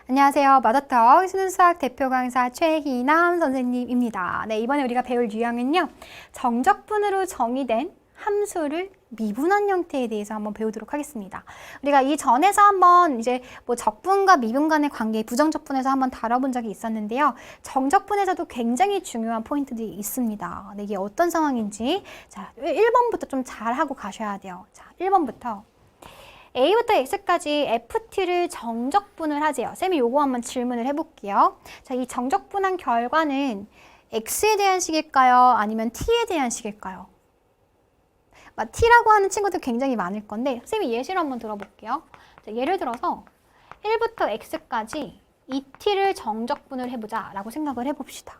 안녕하세요. 마더톡 수능수학 대표 강사 최희남 선생님입니다. 네, 이번에 우리가 배울 유형은요. 정적분으로 정의된 함수를 미분한 형태에 대해서 한번 배우도록 하겠습니다. 우리가 이 전에서 한번 이제 뭐 적분과 미분 간의 관계, 부정적분에서 한번 다뤄본 적이 있었는데요. 정적분에서도 굉장히 중요한 포인트들이 있습니다. 네, 이게 어떤 상황인지 자, 1번부터 좀 잘 하고 가셔야 돼요. 자, 1번부터 A부터 X까지 FT를 정적분을 하재요. 쌤이 요거 한번 질문을 해볼게요. 자, 이 정적분한 결과는 X에 대한 식일까요? 아니면 T에 대한 식일까요? T라고 하는 친구들 굉장히 많을 건데 쌤이 예시를 한번 들어볼게요. 자, 예를 들어서 1부터 X까지 이 T를 정적분을 해보자 라고 생각을 해봅시다.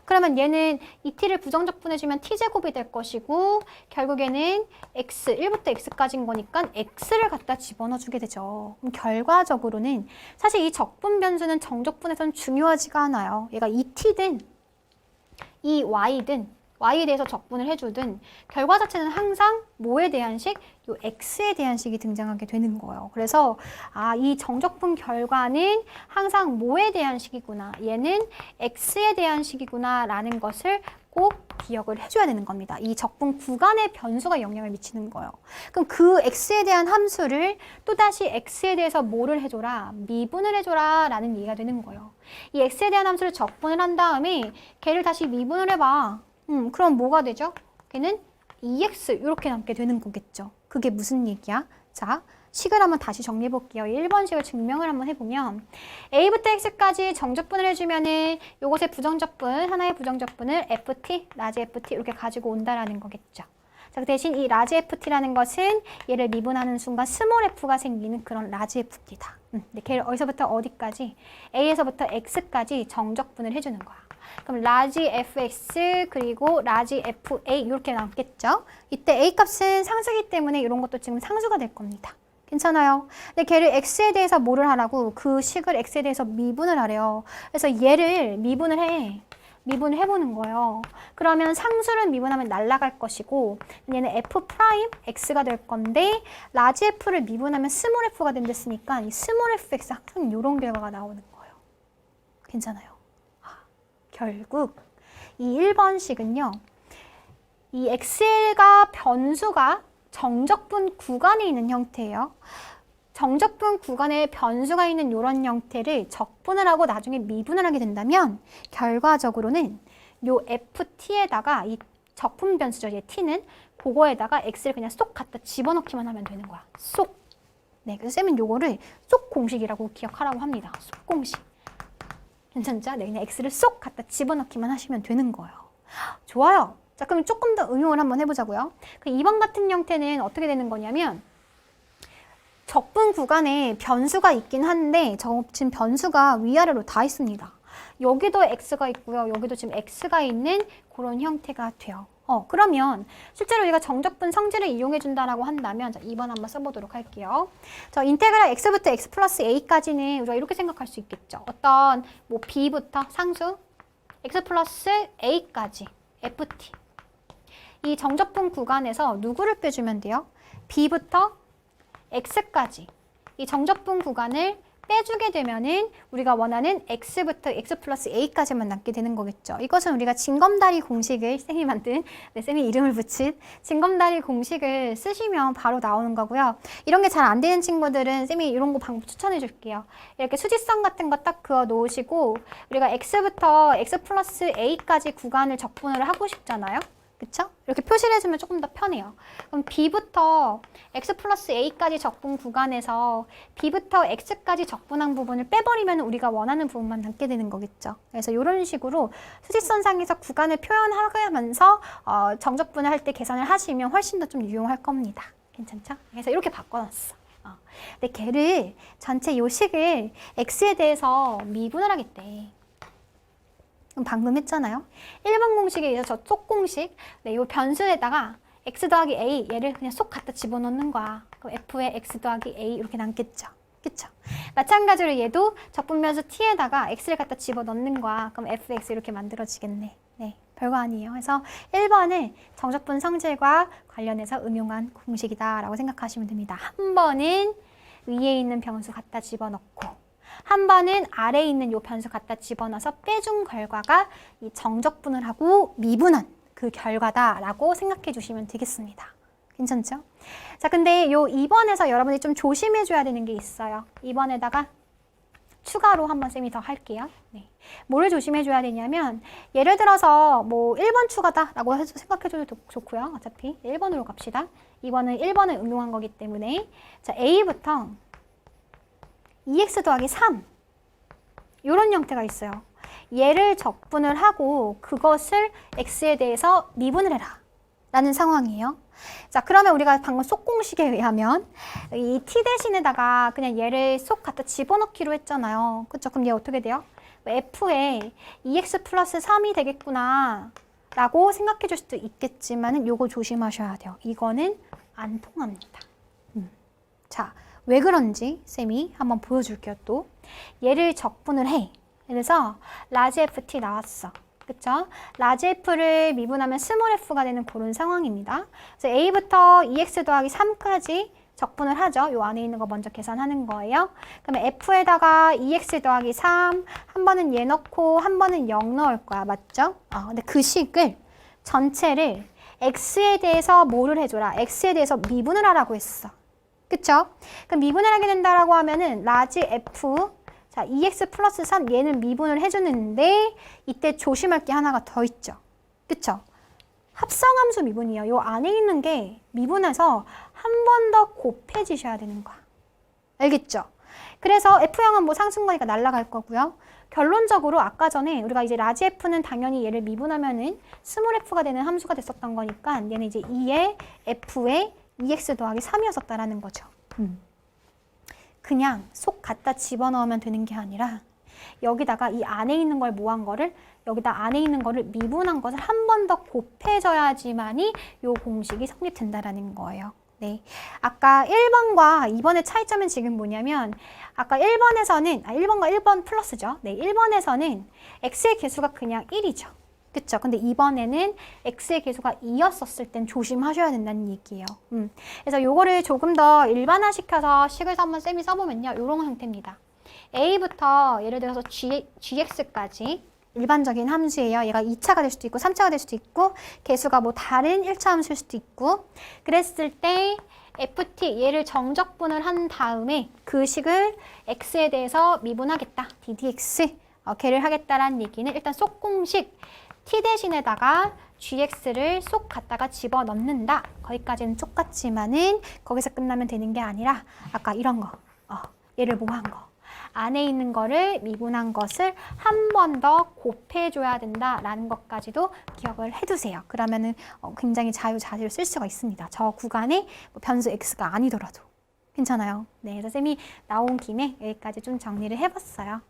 그러면 얘는 이 t를 부정적분해주면 t제곱이 될 것이고 결국에는 x, 1부터 x까지인 거니까 x를 갖다 집어넣어주게 되죠. 그럼 결과적으로는 사실 이 적분 변수는 정적분에서는 중요하지가 않아요. 얘가 이 t든 이 y든 y에 대해서 적분을 해주든 결과 자체는 항상 뭐에 대한 식? 요 x에 대한 식이 등장하게 되는 거예요. 그래서 이 정적분 결과는 항상 뭐에 대한 식이구나. 얘는 x에 대한 식이구나 라는 것을 꼭 기억을 해줘야 되는 겁니다. 이 적분 구간의 변수가 영향을 미치는 거예요. 그럼 그 x에 대한 함수를 또다시 x에 대해서 뭐를 해줘라? 미분을 해줘라 라는 얘기가 되는 거예요. 이 x에 대한 함수를 적분을 한 다음에 걔를 다시 미분을 해봐. 그럼 뭐가 되죠? 걔는 2x 이렇게 남게 되는 거겠죠. 그게 무슨 얘기야? 자, 식을 한번 다시 정리해 볼게요. 1번식을 증명을 한번 해보면 A부터 X까지 정적분을 해주면은 요것의 부정적분, 하나의 부정적분을 FT, 라지 FT 이렇게 가지고 온다라는 거겠죠. 자, 그 대신 이 라지 FT라는 것은 얘를 미분하는 순간 스몰 f가 생기는 그런 라지 FT다. 근데 걔를 어디서부터 어디까지? A에서부터 X까지 정적분을 해주는 거야. 그럼 라지 fx 그리고 라지 fa 이렇게 남겠죠. 이때 a 값은 상수기 때문에 이런 것도 지금 상수가 될 겁니다. 괜찮아요. 근데 걔를 x에 대해서 뭐를 하라고? 그 식을 x에 대해서 미분을 하래요. 그래서 얘를 미분을 해보는 거예요. 그러면 상수를 미분하면 날아갈 것이고 얘는 f 프라임 x가 될 건데 라지 f를 미분하면 스몰 f가 된댔으니까 이 스몰 fx 항상 이런 결과가 나오는 거예요. 괜찮아요. 결국 이 1번식은요. 이 x가 변수가 정적분 구간에 있는 형태예요. 정적분 구간에 변수가 있는 이런 형태를 적분을 하고 나중에 미분을 하게 된다면 결과적으로는 요 ft에다가 이 적분 변수죠. 얘 t는 그거에다가 x를 그냥 쏙 갖다 집어넣기만 하면 되는 거야. 쏙. 네, 그래서 쌤은 요거를 쏙 공식이라고 기억하라고 합니다. 쏙 공식. 괜찮죠? 네, 그냥 x를 쏙 갖다 집어넣기만 하시면 되는 거예요. 좋아요. 자, 그럼 조금 더 응용을 한번 해보자고요. 그 2번 같은 형태는 어떻게 되는 거냐면 적분 구간에 변수가 있긴 한데 지금 변수가 위아래로 다 있습니다. 여기도 x가 있고요. 여기도 지금 x가 있는 그런 형태가 돼요. 그러면 실제로 우리가 정적분 성질을 이용해 준다라고 한다면 자, 2번 한번 써보도록 할게요. 저 인테그랄 x부터 x 플러스 a까지는 우리가 이렇게 생각할 수 있겠죠. 어떤 뭐 b부터 상수 x 플러스 a까지 ft 이 정적분 구간에서 누구를 빼주면 돼요? b부터 x까지 이 정적분 구간을 빼주게 되면은 우리가 원하는 x부터 x 플러스 a까지만 남게 되는 거겠죠. 이것은 우리가 징검다리 공식을 쌤이 만든, 쌤이 이름을 붙인 징검다리 공식을 쓰시면 바로 나오는 거고요. 이런 게 잘 안 되는 친구들은 쌤이 이런 거 방법 추천해 줄게요. 이렇게 수직선 같은 거 딱 그어 놓으시고 우리가 x부터 x 플러스 a까지 구간을 적분을 하고 싶잖아요. 그쵸? 이렇게 표시를 해주면 조금 더 편해요. 그럼 b부터 x 플러스 a까지 적분 구간에서 b부터 x까지 적분한 부분을 빼버리면 우리가 원하는 부분만 남게 되는 거겠죠. 그래서 이런 식으로 수직선상에서 구간을 표현하면서 정적분을 할 때 계산을 하시면 훨씬 더 좀 유용할 겁니다. 괜찮죠? 그래서 이렇게 바꿔놨어. 근데 걔를 전체 요식을 x에 대해서 미분을 하겠대. 방금 했잖아요. 1번 공식에 의해서 저 쏙 공식, 네, 이 변수에다가 x 더하기 a 얘를 그냥 쏙 갖다 집어넣는 거야. 그럼 f에 x 더하기 a 이렇게 남겠죠. 그쵸? 마찬가지로 얘도 적분 변수 t에다가 x를 갖다 집어넣는 거야. 그럼 fx 이렇게 만들어지겠네. 네, 별거 아니에요. 그래서 1번은 정적분 성질과 관련해서 응용한 공식이다 라고 생각하시면 됩니다. 한 번은 위에 있는 변수 갖다 집어넣고 한 번은 아래에 있는 요 변수 갖다 집어넣어서 빼준 결과가 이 정적분을 하고 미분한 그 결과다라고 생각해 주시면 되겠습니다. 괜찮죠? 자, 근데 요 2번에서 여러분이 좀 조심해 줘야 되는 게 있어요. 2번에다가 추가로 한번 쌤이 더 할게요. 네. 뭐를 조심해 줘야 되냐면 예를 들어서 뭐 1번 추가다라고 해서 생각해 줘도 좋고요. 어차피 1번으로 갑시다. 2번은 1번을 응용한 거기 때문에 자, A부터 2x 더하기 3 이런 형태가 있어요. 얘를 적분을 하고 그것을 x에 대해서 미분을 해라 라는 상황이에요. 자, 그러면 우리가 방금 속공식에 의하면 이 t 대신에다가 그냥 얘를 쏙 갖다 집어넣기로 했잖아요. 그쵸? 그럼 얘 어떻게 돼요? f에 2x 플러스 3이 되겠구나 라고 생각해 줄 수도 있겠지만 요거 조심하셔야 돼요. 이거는 안 통합니다. 자, 왜 그런지 쌤이 한번 보여줄게요. 또 얘를 적분을 해. 그래서 라지 ft 나왔어. 그쵸? 라지 f를 미분하면 스몰 f가 되는 그런 상황입니다. 그래서 a부터 2x 더하기 3까지 적분을 하죠. 요 안에 있는 거 먼저 계산하는 거예요. 그러면 f에다가 2x 더하기 3, 한 번은 얘 넣고 한 번은 0 넣을 거야. 맞죠? 근데 그 식을 전체를 x에 대해서 뭐를 해줘라? x에 대해서 미분을 하라고 했어. 그쵸? 그럼 미분을 하게 된다라고 하면은 라지 f 자, 2x 플러스 3 얘는 미분을 해주는데 이때 조심할 게 하나가 더 있죠. 그쵸? 합성함수 미분이에요. 요 안에 있는 게 미분해서 한 번 더 곱해지셔야 되는 거야. 알겠죠? 그래서 F형은 뭐 상승거리가 날아갈 거고요. 결론적으로 아까 전에 우리가 이제 라지 F는 당연히 얘를 미분하면은 스몰 F가 되는 함수가 됐었던 거니까 얘는 이제 2의 F에 2x 더하기 3이었었다라는 거죠. 그냥 속 갖다 집어넣으면 되는 게 아니라 여기다가 이 안에 있는 걸 모한 거를 여기다 안에 있는 거를 미분한 것을 한 번 더 곱해줘야지만이 요 공식이 성립된다라는 거예요. 네, 아까 1번과 2번의 차이점은 지금 뭐냐면 아까 1번에서는 1번과 1번 플러스죠. 네, 1번에서는 x의 개수가 그냥 1이죠. 그쵸? 근데 이번에는 x의 개수가 2였었을 땐 조심하셔야 된다는 얘기예요. 그래서 요거를 조금 더 일반화시켜서 식을 한번 쌤이 써보면요. 요런 형태입니다. a부터 예를 들어서 gx까지 일반적인 함수예요. 얘가 2차가 될 수도 있고 3차가 될 수도 있고 개수가 뭐 다른 1차 함수일 수도 있고 그랬을 때 ft 얘를 정적분을 한 다음에 그 식을 x에 대해서 미분하겠다. ddx 걔를 하겠다라는 얘기는 일단 속공식 t 대신에다가 gx를 쏙 갖다가 집어넣는다. 거기까지는 똑같지만은 거기서 끝나면 되는 게 아니라 아까 이런 거, 얘를 모한 거. 안에 있는 거를 미분한 것을 한 번 더 곱해줘야 된다라는 것까지도 기억을 해두세요. 그러면은 굉장히 자유자재로 쓸 수가 있습니다. 저 구간에 뭐 변수 x가 아니더라도 괜찮아요. 네, 그래서 쌤이 나온 김에 여기까지 좀 정리를 해봤어요.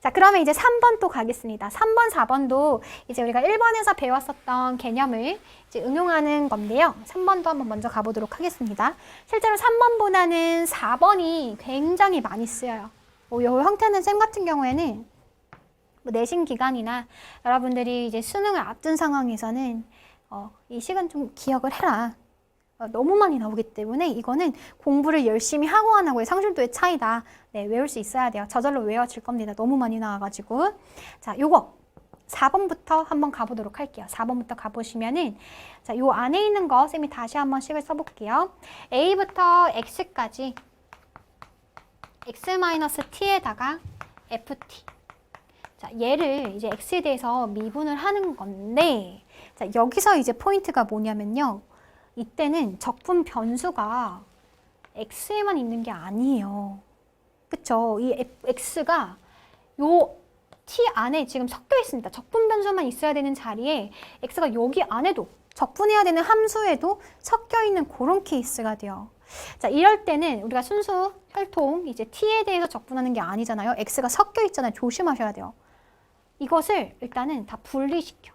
자, 그러면 이제 3번 또 가겠습니다. 3번, 4번도 이제 우리가 1번에서 배웠었던 개념을 이제 응용하는 건데요. 3번도 한번 먼저 가보도록 하겠습니다. 실제로 3번보다는 4번이 굉장히 많이 쓰여요. 이 형태는 쌤 같은 경우에는 뭐 내신 기간이나 여러분들이 이제 수능을 앞둔 상황에서는 이 식은 좀 기억을 해라. 너무 많이 나오기 때문에 이거는 공부를 열심히 하고 안 하고의 상실도의 차이다. 네, 외울 수 있어야 돼요. 저절로 외워질 겁니다. 너무 많이 나와가지고. 자, 요거 4번부터 한번 가보도록 할게요. 4번부터 가보시면은 자, 요 안에 있는 거 쌤이 다시 한번 식을 써볼게요. a부터 x까지 x-t에다가 ft. 자, 얘를 이제 x에 대해서 미분을 하는 건데 자, 여기서 이제 포인트가 뭐냐면요. 이때는 적분 변수가 x에만 있는 게 아니에요. 그쵸? 이 x가 요 t 안에 지금 섞여 있습니다. 적분 변수만 있어야 되는 자리에 x가 여기 안에도 적분해야 되는 함수에도 섞여 있는 그런 케이스가 돼요. 자, 이럴 때는 우리가 순수 혈통 이제 t에 대해서 적분하는 게 아니잖아요. x가 섞여 있잖아요. 조심하셔야 돼요. 이것을 일단은 다 분리시켜.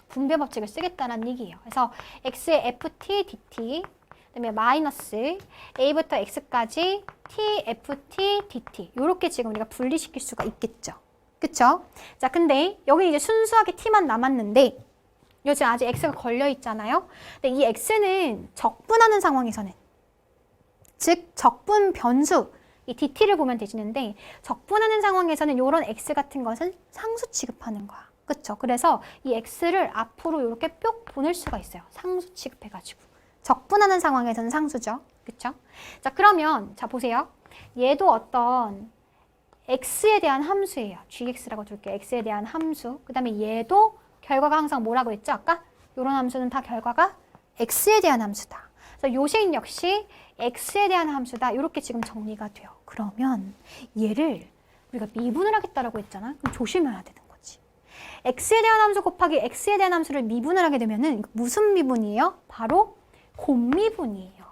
분배 법칙을 쓰겠다는 얘기예요. 그래서 x의 ft, dt, 그다음에 마이너스 a부터 x까지 t, ft, dt 이렇게 지금 우리가 분리시킬 수가 있겠죠. 그쵸? 자, 근데 여기 이제 순수하게 t만 남았는데 여기 아직 x가 걸려 있잖아요. 근데 이 x는 적분하는 상황에서는 즉 적분 변수 이 dt를 보면 되시는데 적분하는 상황에서는 이런 x 같은 것은 상수 취급하는 거야. 그쵸? 그래서 이 x를 앞으로 이렇게 뿅 보낼 수가 있어요. 상수 취급해가지고. 적분하는 상황에서는 상수죠. 그쵸? 자, 그러면 자 보세요. 얘도 어떤 x에 대한 함수예요. gx라고 둘게요. x에 대한 함수. 그 다음에 얘도 결과가 항상 뭐라고 했죠? 아까? 이런 함수는 다 결과가 x에 대한 함수다. 그래서 요식 역시 x에 대한 함수다. 이렇게 지금 정리가 돼요. 그러면 얘를 우리가 미분을 하겠다라고 했잖아. 그럼 조심해야 되는 거지. x에 대한 함수 곱하기 x에 대한 함수를 미분을 하게 되면은 무슨 미분이에요? 바로 곱미분이에요.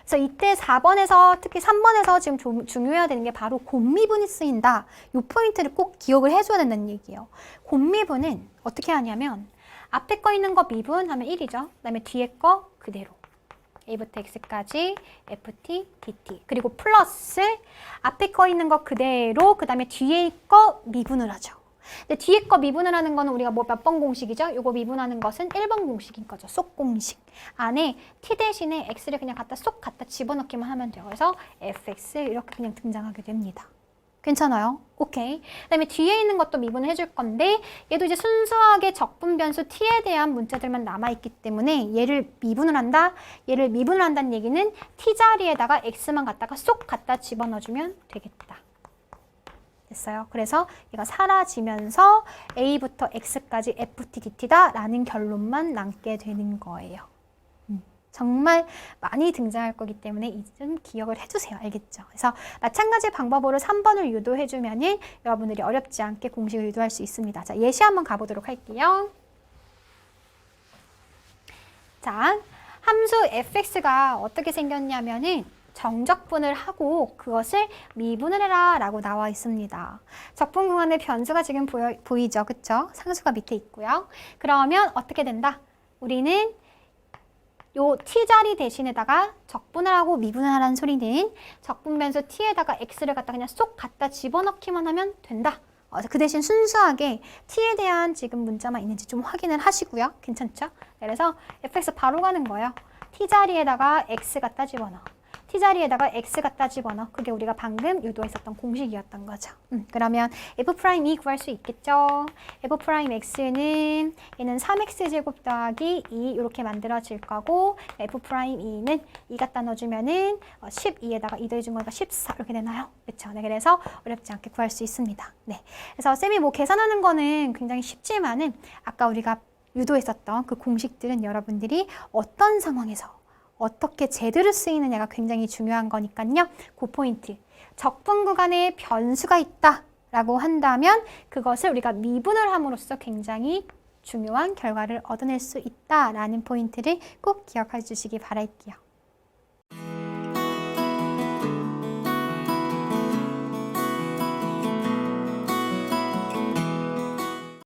그래서 이때 4번에서 특히 3번에서 지금 중요해야 되는 게 바로 곱미분이 쓰인다. 이 포인트를 꼭 기억을 해줘야 된다는 얘기예요. 곱미분은 어떻게 하냐면 앞에 거 있는 거 미분 하면 1이죠. 그 다음에 뒤에 거 그대로. a부터 x까지 ft, dt. 그리고 플러스 앞에 거 있는 거 그대로 그 다음에 뒤에 거 미분을 하죠. 근데 뒤에 거 미분을 하는 거는 우리가 뭐 몇 번 공식이죠? 요거 미분하는 것은 1번 공식인 거죠. 쏙 공식. 안에 t 대신에 x를 그냥 쏙 갖다 집어넣기만 하면 돼요. 그래서 fx 이렇게 그냥 등장하게 됩니다. 괜찮아요? 오케이. 그 다음에 뒤에 있는 것도 미분을 해줄 건데 얘도 이제 순수하게 적분 변수 t에 대한 문자들만 남아있기 때문에 얘를 미분을 한다? 얘를 미분을 한다는 얘기는 t 자리에다가 x만 갖다가 쏙 갖다 집어넣어주면 되겠다. 됐어요. 그래서 얘가 사라지면서 a부터 x까지 ft, dt다 라는 결론만 남게 되는 거예요. 정말 많이 등장할 거기 때문에 이 점 기억을 해주세요. 알겠죠? 그래서 마찬가지 방법으로 3번을 유도해주면은 여러분들이 어렵지 않게 공식을 유도할 수 있습니다. 자, 예시 한번 가보도록 할게요. 자, 함수 fx가 어떻게 생겼냐면은 정적분을 하고 그것을 미분을 해라 라고 나와 있습니다. 적분 구간의 변수가 지금 보이죠? 그쵸? 상수가 밑에 있고요. 그러면 어떻게 된다? 우리는 요 t자리 대신에다가 적분을 하고 미분을 하라는 소리는 적분 변수 t에다가 x를 갖다 그냥 쏙 갖다 집어넣기만 하면 된다. 그 대신 순수하게 t에 대한 지금 문자만 있는지 좀 확인을 하시고요. 괜찮죠? 그래서 fx 바로 가는 거예요. t자리에다가 x 갖다 집어넣어. t자리에다가 x 갖다 집어넣어. 그게 우리가 방금 유도했었던 공식이었던 거죠. 그러면 f'이 구할 수 있겠죠. f'x는 얘는 3x제곱 더하기 2 이렇게 만들어질 거고 f'이는 2 갖다 넣어주면은 12에다가 2 더해준 거니까 14 이렇게 되나요? 그렇죠. 네, 그래서 어렵지 않게 구할 수 있습니다. 네, 그래서 쌤이 뭐 계산하는 거는 굉장히 쉽지만은 아까 우리가 유도했었던 그 공식들은 여러분들이 어떤 상황에서 어떻게 제대로 쓰이느냐가 굉장히 중요한 거니까요. 그 포인트. 적분 구간에 변수가 있다라고 한다면 그것을 우리가 미분을 함으로써 굉장히 중요한 결과를 얻어낼 수 있다라는 포인트를 꼭 기억해 주시기 바랄게요.